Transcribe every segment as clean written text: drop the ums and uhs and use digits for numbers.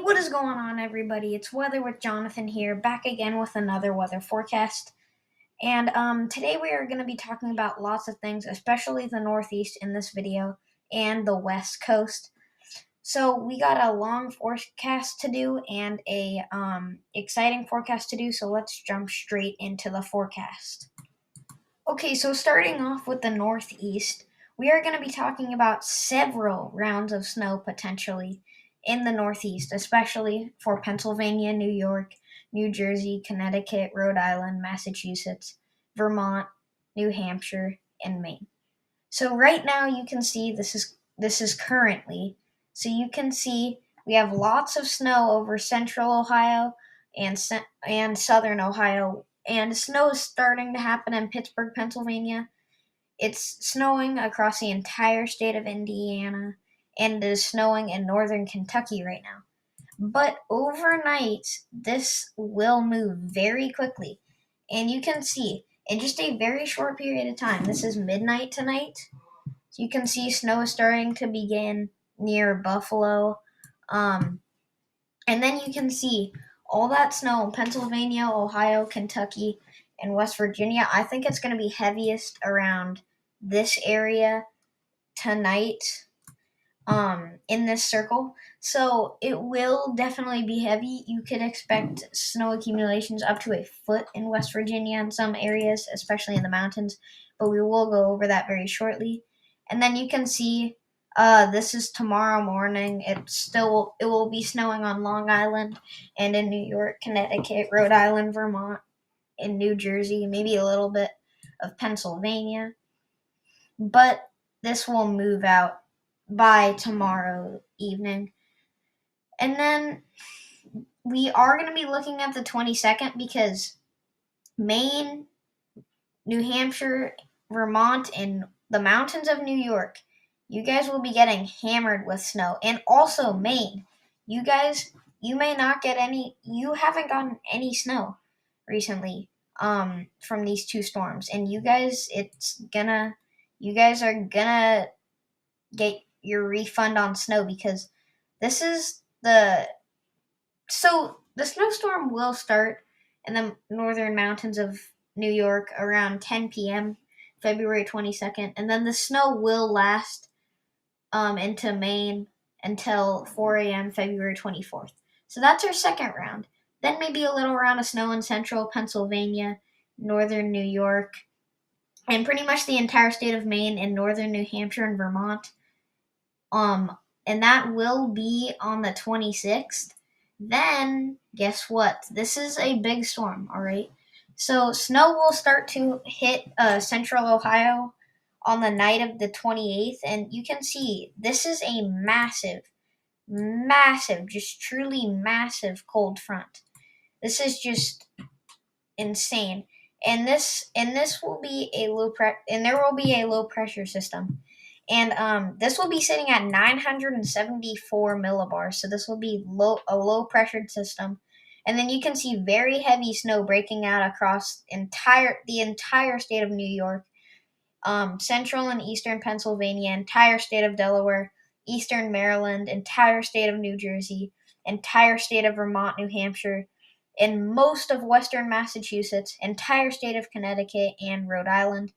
what is going on, everybody? It's Weather with Jonathan here, back again with another weather forecast. And today we are going to be talking about lots of things, especially the Northeast in this video and the West Coast. So we got a long forecast to do and a exciting forecast to do. So let's jump straight into the forecast. Okay, so starting off with the Northeast, we are going to be talking about several rounds of snow potentially in the Northeast, especially for Pennsylvania, New York, New Jersey, Connecticut, Rhode Island, Massachusetts, Vermont, New Hampshire, and Maine. So right now you can see this is currently. So you can see we have lots of snow over central Ohio and southern Ohio, and snow is starting to happen in Pittsburgh, Pennsylvania. It's snowing across the entire state of Indiana, and it is snowing in northern Kentucky right now. But overnight, this will move very quickly. And you can see, in just a very short period of time, this is midnight tonight, so you can see snow is starting to begin near Buffalo. And then you can see all that snow in Pennsylvania, Ohio, Kentucky, and West Virginia. I think it's going to be heaviest around this area tonight in this circle. So it will definitely be heavy. You could expect snow accumulations up to a foot in West Virginia in some areas, especially in the mountains, but we will go over that very shortly. And then you can see this is tomorrow morning. It will be snowing on Long Island and in New York, Connecticut, Rhode Island, Vermont, in New Jersey, maybe a little bit of Pennsylvania. But this will move out by tomorrow evening. And then we are going to be looking at the 22nd because Maine, New Hampshire, Vermont, and the mountains of New York, you guys will be getting hammered with snow. And also Maine, you may not get any, you haven't gotten any snow recently from these two storms. And you guys are gonna get your refund on snow because this is the snowstorm will start in the northern mountains of New York around 10 p.m. February 22nd, and then the snow will last into Maine until 4 a.m. February 24th. So that's our second round. Then maybe a little round of snow in central Pennsylvania, northern New York, and pretty much the entire state of Maine and northern New Hampshire and Vermont. And that will be on the 26th. Then, guess what? This is a big storm, all right? So, snow will start to hit central Ohio on the night of the 28th. And you can see this is a massive, just truly massive cold front. This is just insane. And this will be there will be a low pressure system. And this will be sitting at 974 millibars. So this will be a low pressured system. And then you can see very heavy snow breaking out across the entire state of New York, central and eastern Pennsylvania, entire state of Delaware, eastern Maryland, entire state of New Jersey, entire state of Vermont, New Hampshire, and most of western Massachusetts, entire state of Connecticut and Rhode Island.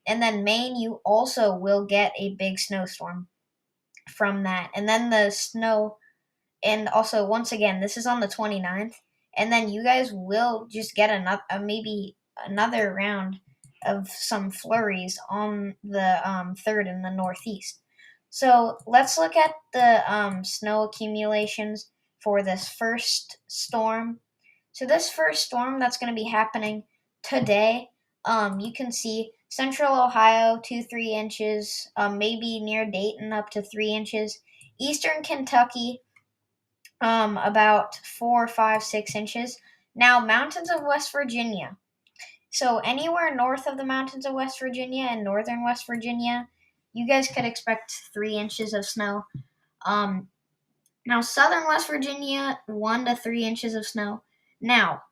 And then Maine, you also will get a big snowstorm from that. And then the snow, and also once again, this is on the 29th. And then you guys will just get maybe another round of some flurries on the 3rd in the Northeast. So let's look at the snow accumulations for this first storm. So this first storm that's going to be happening today, you can see central Ohio 2-3 inches, maybe near Dayton up to 3 inches. Eastern Kentucky, about 4, 5, 6 inches. Now mountains of West Virginia. So anywhere north of the mountains of West Virginia and northern West Virginia, you guys could expect 3 inches of snow. Now southern West Virginia, 1 to 3 inches of snow. Now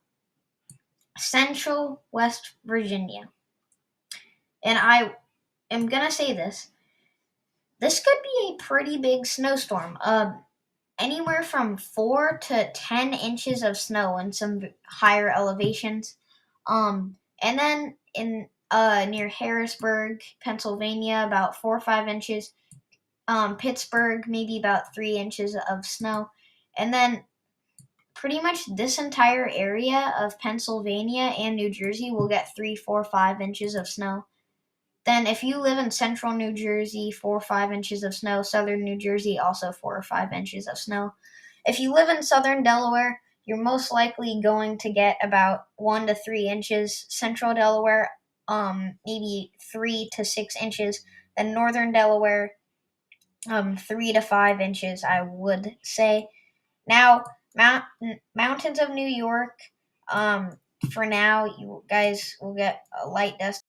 central West Virginia. And I am going to say this. This could be a pretty big snowstorm. anywhere from 4 to 10 inches of snow in some higher elevations. And then in near Harrisburg, Pennsylvania, about 4 or 5 inches. Pittsburgh, maybe about 3 inches of snow. And then pretty much this entire area of Pennsylvania and New Jersey will get 3, 4, 5 inches of snow. Then, if you live in central New Jersey, 4 or 5 inches of snow. Southern New Jersey, also 4 or 5 inches of snow. If you live in southern Delaware, you're most likely going to get about 1 to 3 inches. Central Delaware, maybe 3 to 6 inches. Then northern Delaware, 3 to 5 inches, I would say. Now, mountains of New York, for now, you guys will get a light dust